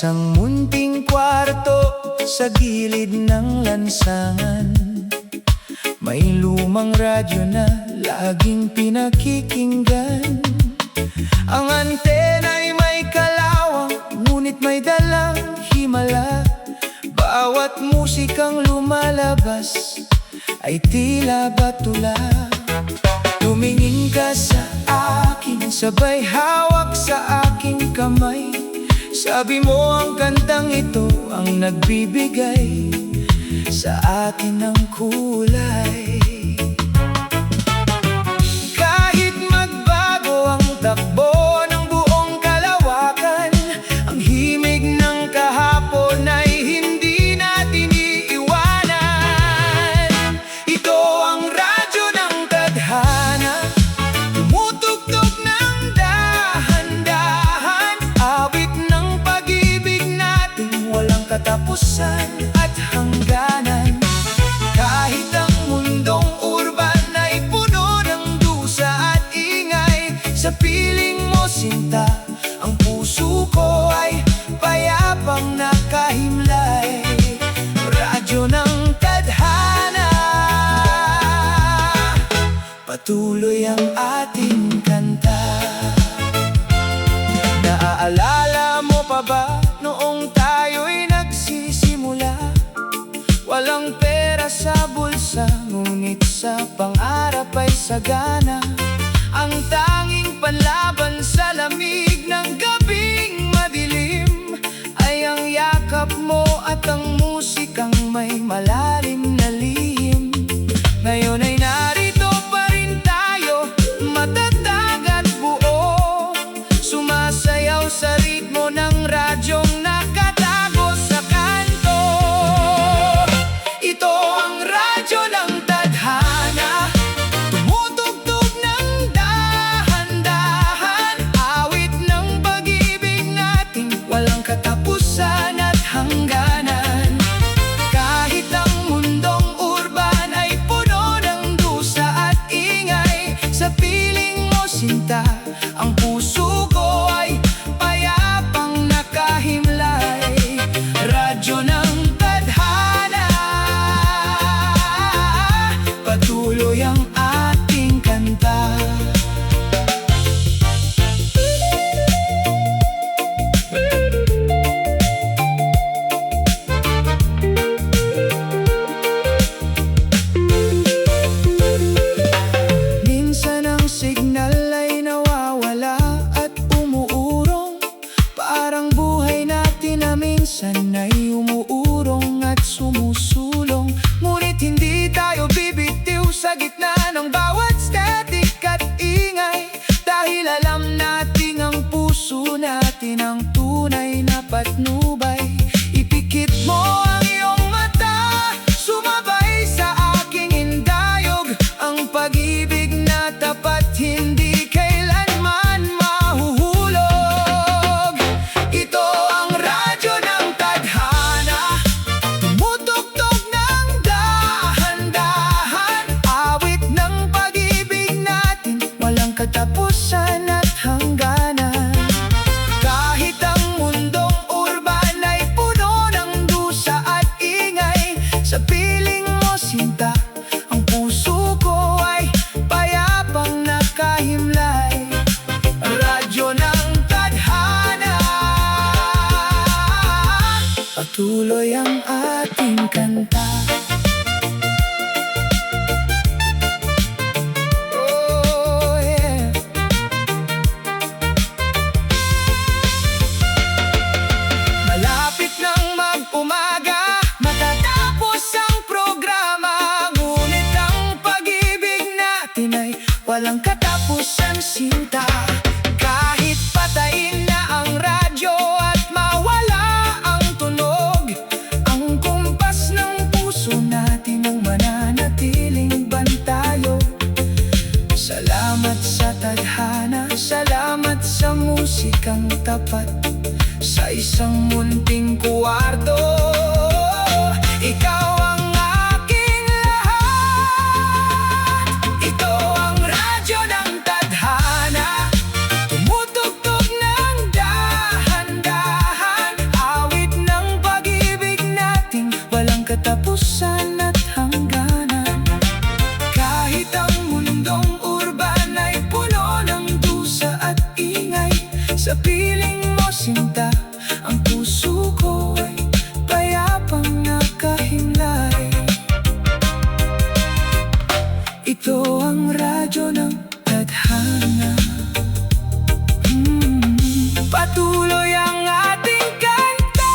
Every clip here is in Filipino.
isang munting kwarto sa gilid ng lansangan, may lumang radyo na laging pinakikinggan. Ang antena'y may kalawang, ngunit may dalang himala. Bawat musikang lumalabas ay tila batula. Tumingin ka sa akin, sabay hawak sa aking kamay. Sabi mo ang kantang ito ang nagbibigay sa atin ng kulay. Kahit magbago ang takbo ng buong kalawakan, ang himig ng kahapon ay hindi natin iiwanan. Ito ang radyo ng tadhana, tumutugtog ng dahan-dahan, awit ng pag-ibig natin, walang katapusan at hangganan. Kahit ang mundong urban ay puno ng dusa at ingay, sa piling mo sinta, ang puso ko ay payapang nakahimlay. Radyo ng tadhana, patuloy ang ating kanta. Naaalala mo pa ba noong tayo'y nagsisimula? Walang pera sa bulsa, ngunit sa pangarap ay sagana. Ang tanging panlaban sa lamig ng gabing madilim ay ang yakap mo at ang musikang may malalim na lihim. Ngayon ay narito pa rin tayo, matatag at buo, sumasayaw sa ritmo ng radyong nakatago sa kanto. Ito ang radyo ng tadhana, tumutugtog ng dahan-dahan, awit ng pag-ibig natin, walang katapusan at hangganan. Kahit ang mundong urban ay puno ng dusa at ingay, sa piling mo sinta, ang puso ko ay payapang nakahimlay. Radyo ng tadhana, patuloy ang ating kanta. Minsan ang signal ay nawawala at umuurong, parang buhay natin na minsan ay umuurong at sumusulong. Ngunit hindi tayo bibitiw sa gitna ng bawat static at ingay, dahil alam natin ang puso natin ang tunay na patnubay. Ipikit mo ang iyong mata, sumabay sa aking indayog, ang pag-ibig na tapat hindi kailanman mahuhulog. Ito ang radyo ng tadhana, tumutugtog ng dahan-dahan, awit ng pag-ibig natin, walang katapusan at hangganan. Kahit ang mundong urban ay puno ng dusa at ingay, sa piling mo sinta, ang puso ko ay payapang nakahimlay. Radyo ng tadhana, patuloy ang ating kanta. Oh, yeah. Malapit nang mag-umaga, matatapos ang programa, ngunit ang pag-ibig natin ay walang katapusan sinta. Kahit patayin na ang radyo at mawala ang tunog, ang kumpas ng puso natin ang mananatiling bantayo. Salamat sa tadhana, salamat sa musikang tapat, sa isang munting kwarto, ikaw ang aking lahat. Ito ang radyo ng tadhana, tumutugtog ng dahan-dahan, Ito ang radyo ng tadhana. Patuloy ang ating kanta.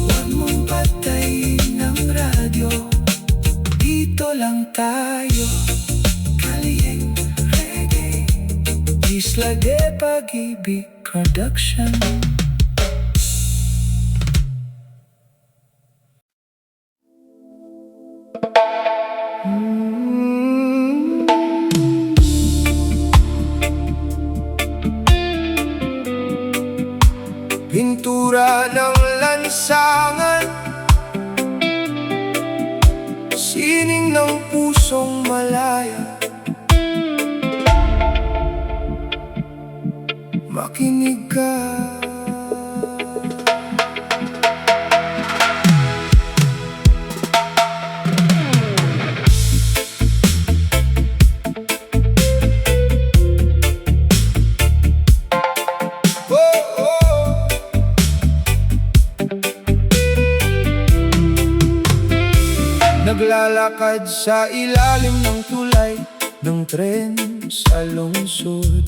Huwag mong patayin ang radyo. Dito lang tayo. Kaliyeng reggae. Isla de Pag-ibig Production. Pintura ng lansangan, sining ng pusong malaya. Makinig ka. Naglalakad sa ilalim ng tulay ng tren sa lungsod,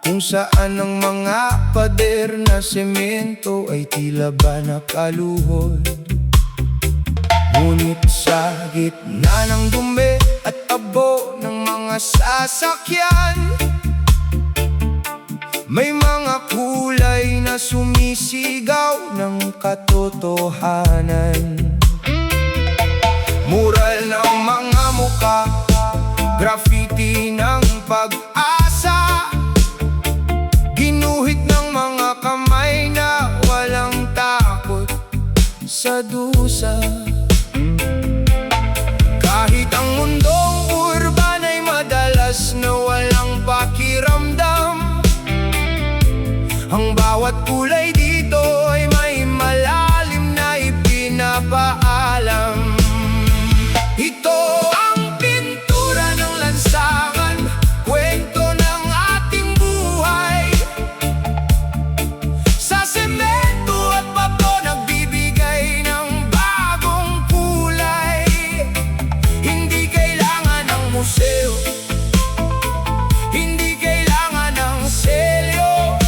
kung saan ang mga pader na semento ay tila ba nakaluhod. Ngunit sa gitna ng dumi at abo ng mga sasakyan, may mga kulay na sumisigaw ng katotohanan. Mural ng mga muka, graffiti ng pag-asa, ginuhit ng mga kamay na walang takot sa dusa. Kahit ang mundong urban ay madalas na walang pakiramdam, ang bawat kulay dito ay may malalim na ipinapaalam. Ito ang pintura ng lansangan, kwento ng ating buhay. Sa semento at bato nagbibigay ng bagong kulay. Hindi kailangan ng museo, hindi kailangan ng selyo.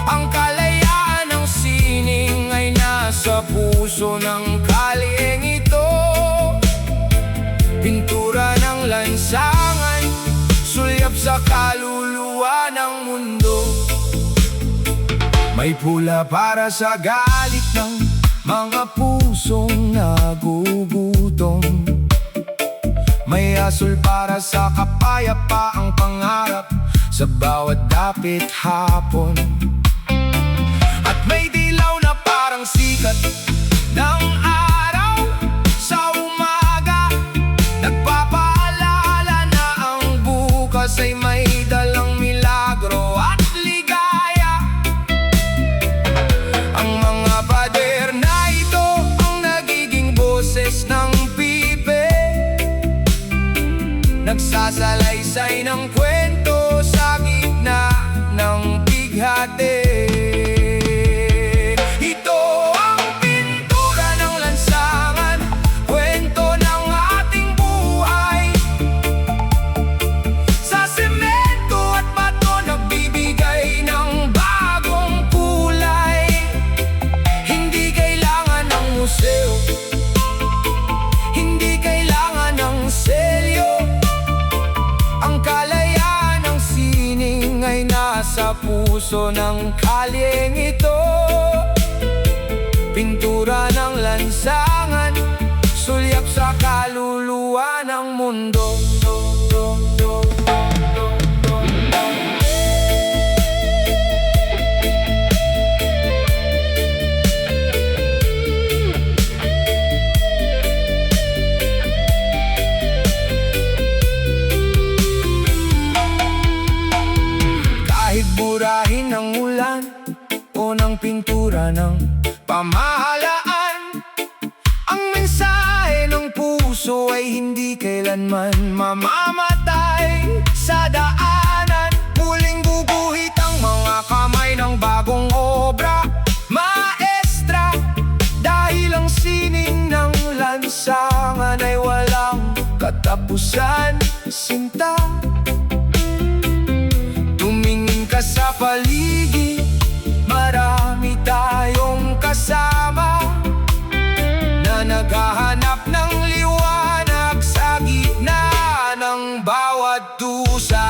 Ang kalayaan ng sining ay nasa puso ng kalyeng ito. Pintura ng lansangan, sulyap sa kaluluwa ng mundo. May pula para sa galit ng mga pusong nagugutom. May asul para sa kapayapaang pangarap sa bawat dapit hapon. At may dilaw na parang sikat ng araw sa umaga, nagpapaalala na ang bukas ay may dalang milagro at ligaya. Ang mga pader na ito ang nagiging boses ng pipe, nagsasalaysay ng kwento sa gitna ng bighati. Sa puso ng kalyeng ito, pintura ng lansangan, sulyap sa kaluluwa ng mundo. Burahin ng ulan o ng pintura ng pamahalaan, ang mensahe ng puso ay hindi kailanman mamamatay. Sa daanan, muling bubuhit ang mga kamay ng bagong obra. katapusan, sinta. Tumingin ka sa paligid, marami tayong kasama na naghahanap ng liwanag sa gitna ng bawat dusa.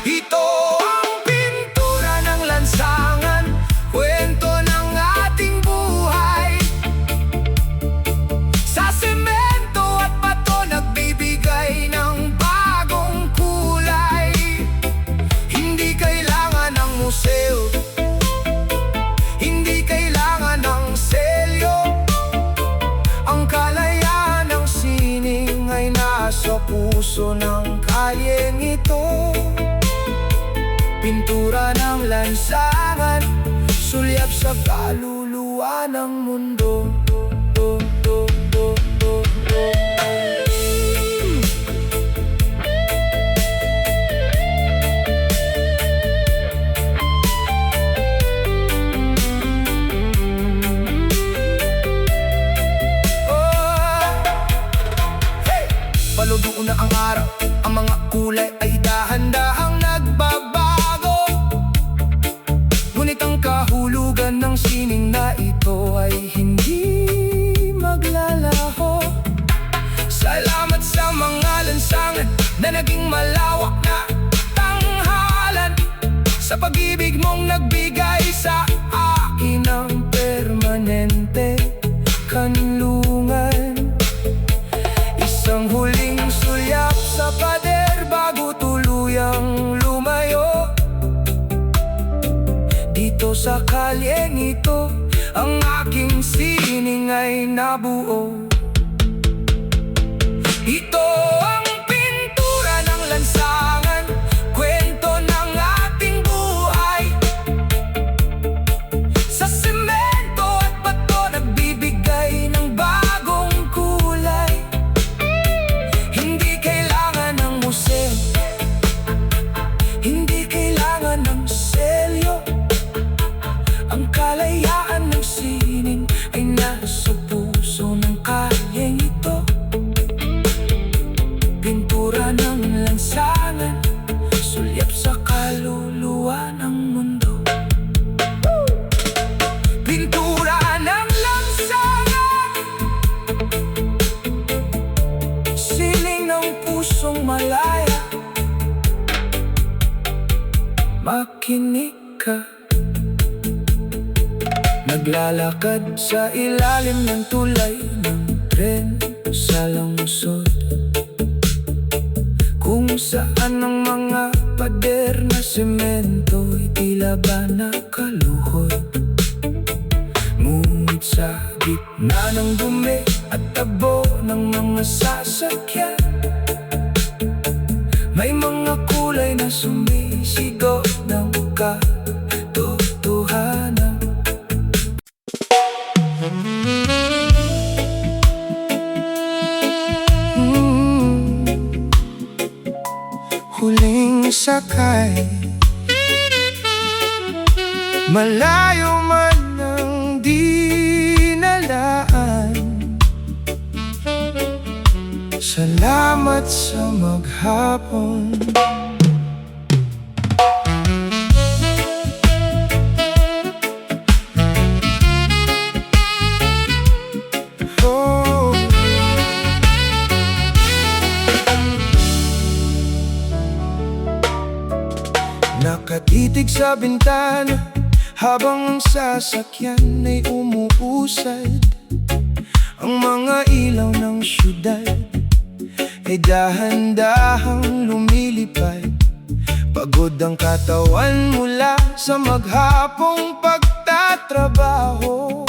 Ito ang pintura ng lansangan, kwento ng ating buhay. Sa semento at bato nagbibigay ng bagong kulay. Hindi kailangan ng museo, hindi kailangan ng selyo. Ang kalayaan ng sining ay nasa puso ng kalyeng ito. Pintura ng lansangan, sulyap sa kaluluwa ng mundo. Paludoon na ang araw, ang mga kulay ay dahan-dahang nagbabago. Ngunit ang kahulugan ng sining na ito ay hindi maglalaho. Salamat sa mga lansangan na naging malawak na tanghalan. Sa pag-ibig mong nagbigay sa akin ng permanente kanlungan. Isang huling sulyap sa pader bago tuluyang lumayo. Dito sa kalyeng ito, ang aking sining ay nabuo. Ito ang pintura ng lansangan, kwento ng ating buhay. Sa semento at bato nagbibigay ng bagong kulay. Hindi kailangan ng museo, hindi kailangan ng selyo. Ang kalayaan ng sining ay nasa puso ng kalyeng ito. Pintura ng lansangan, sulyap sa kaluluwa ng mundo. Pintura ng lansangan, sining ng pusong malaya. Makinig ka. Naglalakad sa ilalim ng tulay ng tren sa lungsod, kung saan ang mga pader na semento ay tila ba nakaluhod. Ngunit sa gitna ng dumi at tabo ng mga sasakyan, may mga kulay na sumisigaw ng katotohanan. Huling sakay, malayo man ang dinalaan. Salamat sa maghapon. Nakatitig sa bintana habang ang sasakyan ay umuusad. Ang mga ilaw ng syudad ay dahan-dahang lumilipad. Pagod ang katawan mula sa maghapong pagtatrabaho.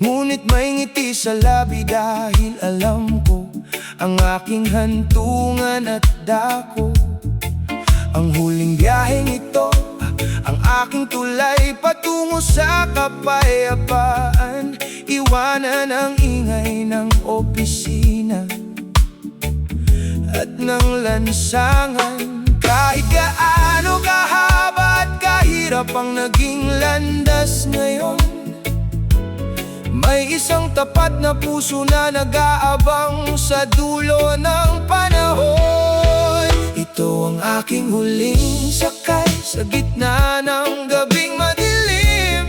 Ngunit may ngiti sa labi dahil alam ko ang aking hantungan at dako. Ang huling biyaheng ito, ang aking tulay patungo sa kapayapaan. Iwanan ang ingay ng opisina at ng lansangan. Kahit gaano kahaba at kahirap ang naging landas ngayon, May isang tapat na puso na nag-aabang sa dulo ng panahon. Ito ang aking huling sakay sa gitna ng gabing madilim.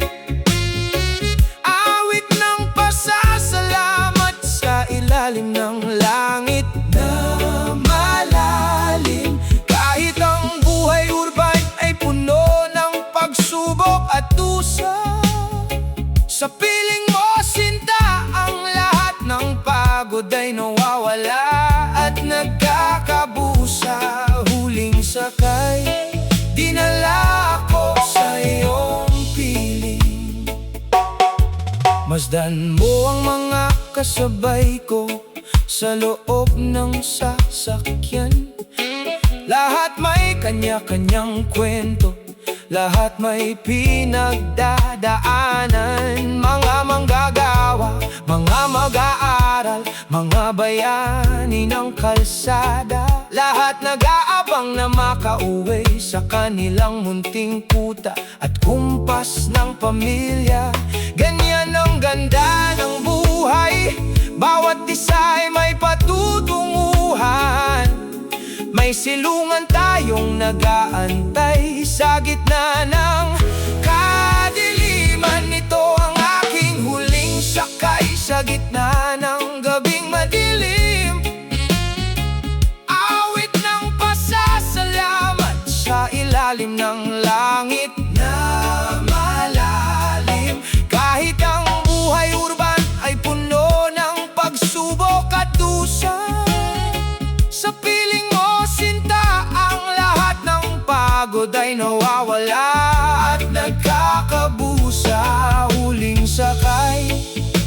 Awit ng pasasalamat sa ilalim ng langit na malalim. Kahit ang buhay urban ay puno ng pagsubok at dusa, sa piling mo sinta ang lahat ng pagod ay nawawala at nagkakabusa. Huling sakay, dinala ako sa iyong piling. Masdan mo ang mga kasabay ko sa loob ng sasakyan. Lahat may kanya-kanyang kwento, lahat may pinagdadaanan. Mga manggagawa, mga mag-aaral, mga bayani ng kalsada, lahat nag-aabang na makauwi sa kanilang munting kuta at kumpas ng pamilya. Ganyan ang ganda ng buhay, bawat isa ay may patutunguhan. May silungan tayong nag-aantay sa gitna ng kadiliman. Ito ang aking huling sakay sa gitna ng gabing madilim. Awit ng pasasalamat sa ilalim ng langit na malalim. Kahit ang buhay urban ay puno ng pagsubok at dusa, sa piling mo sinta ang lahat ng pagod ay nawawala at nagkakabusa. Huling sakay,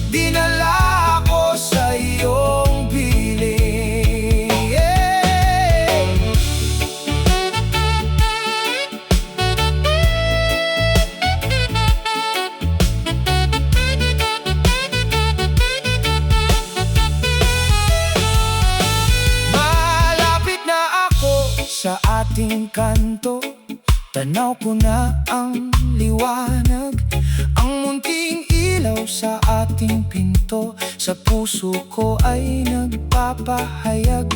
dinala ako sa iyong piling. Malapit na ako sa ating kanto, tanaw ko na ang liwanag, ang munting ilaw sa ating pinto. Sa puso ko ay nagpapahayag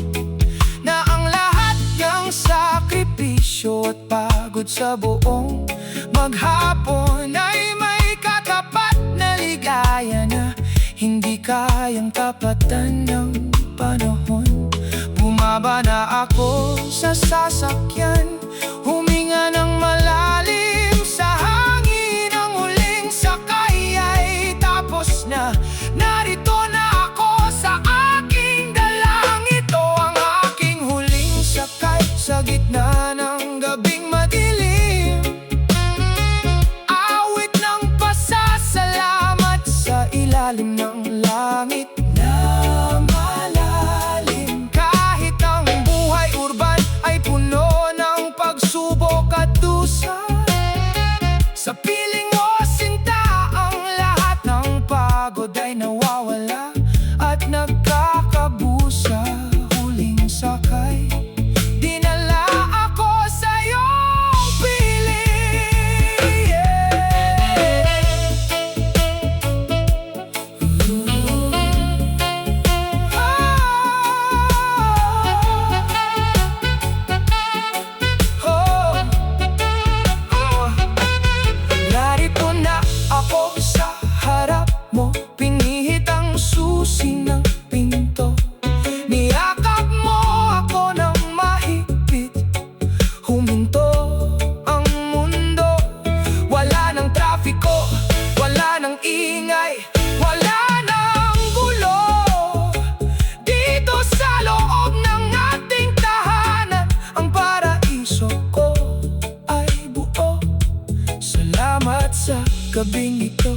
na ang lahat ng sakripisyo at pagod sa buong maghapon ay may katapat na ligaya na hindi kayang tapatan ng panahon. Bumaba na ako sa sasakyan, huminga ng malalim sa hangin. Ang huling sakay ay tapos na, narito na ako sa aking dalang. Ito ang aking huling sakay sa gitna ng gabing madilim. Awit ng pasasalamat sa ilalim ng langit na malalim. Kahit ang buhay urban ay puno ng pagsubok at dusa, sa piling mo sinta ang lahat ng pagod ay nawawala at nagkakabusa. Huling sakay, dinala ako sa iyong piling. Narito na ako sa harap mo, pinihit ang susi ng pinto. Niyakap mo ako ng mahigpit, huminto ang mundo. Wala ng trafiko, wala ng ingay, wala ng gulo. Dito sa loob ng ating tahanan, ang paraiso ko ay buo. Salamat sa gabing ito,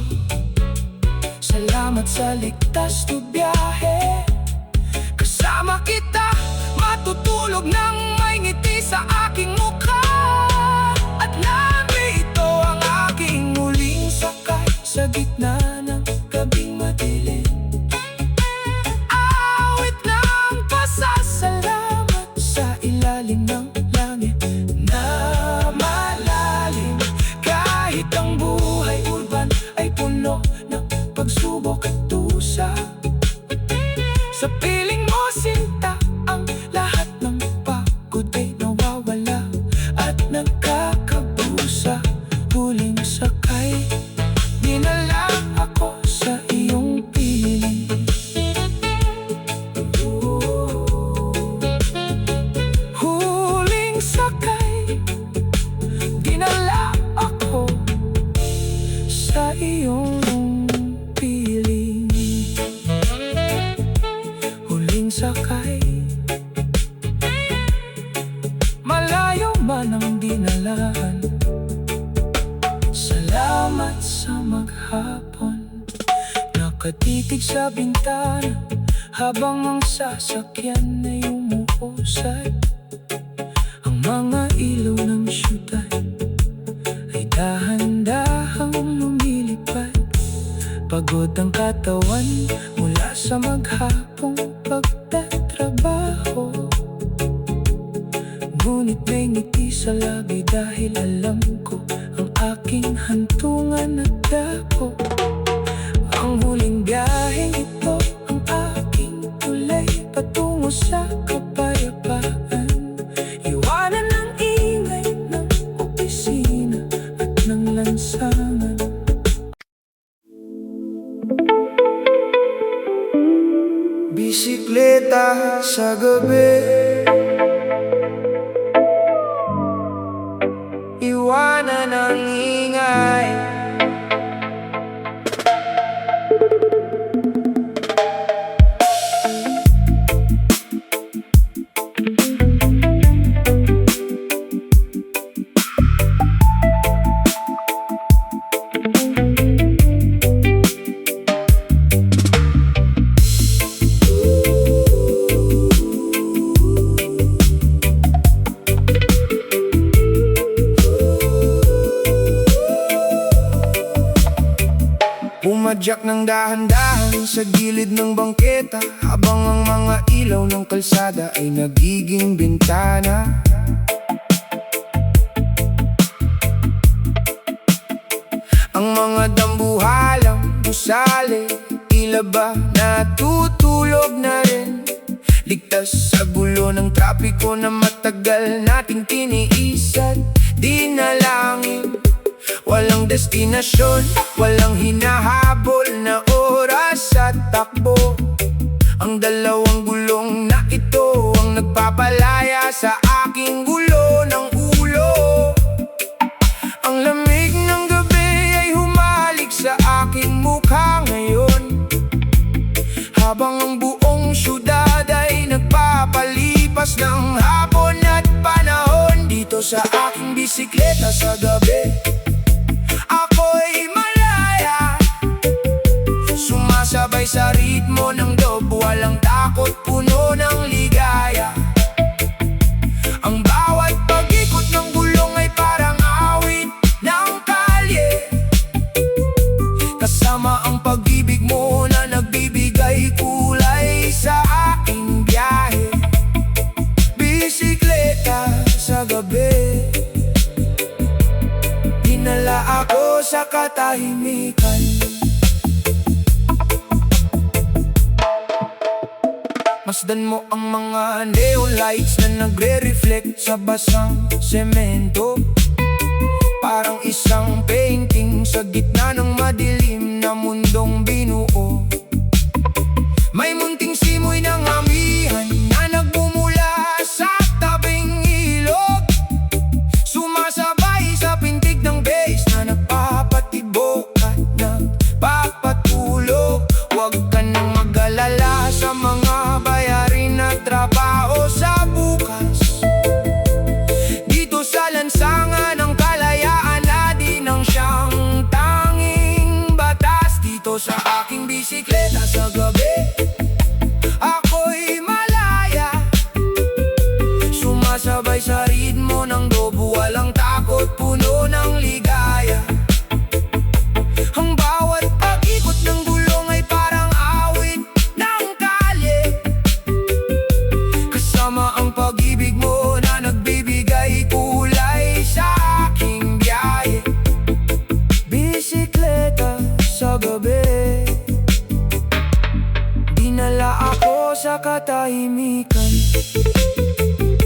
salamat sa ligtas na biyahe. Kasama kita, matutulog ng may ngiti sa aking mukha. At narito ang aking huling sakay sa gitna ng gabing madilim. Awit ng pasasalamat sa ilalim ng langit na malalim. Kahit ang buhay urban ay puno ng pagsubok at hapon. Nakatitig sa bintana habang ang sasakyan ay umuusad. Ang mga ilaw ng syudad ay dahan-dahang lumilipad. Pagod ang katawan mula sa maghapong pagtatrabaho. Ngunit may ngiti sa labi dahil alam ko ang aking hantungan at dako. Ang huling biyaheng ito ang aking tulay patungo sa kapayapaan. Iwanan ang ingay ng opisina at ng lansangan. Bisikleta sa gabi, iwanan ang ingay. Pumadyak ng dahan-dahan sa gilid ng bangketa habang ang mga ilaw ng kalsada ay nagiging bintana. Ang mga dambuhalang gusali, tila ba natutulog na rin? Ligtas sa gulo ng trapiko na matagal nating tiniisan. Dinalangin, walang destinasyon, walang hinahabol na oras at takbo. Ang dalawang gulong na ito ang nagpapalaya sa aking gulo ng ulo. Ang lamig ng gabi ay humalik sa aking mukha ngayon, habang ang buong syudad ay nagpapalipas ng hapon at panahon. Dito sa aking bisikleta sa gabi, ako'y malaya, sumasabay sa ritmo ng loob, walang takot, puno ng ligaya. Ang bawat pag-ikot ng gulong ay parang awit ng kalye, kasama ang pag-ibig mo na nagbibigay kulay sa aking biyahe. Bisikleta sa gabi, dinala ako sa katahimikan. Masdan mo ang mga neon lights na nagre-reflect sa basang semento, parang isang painting sa gitna ng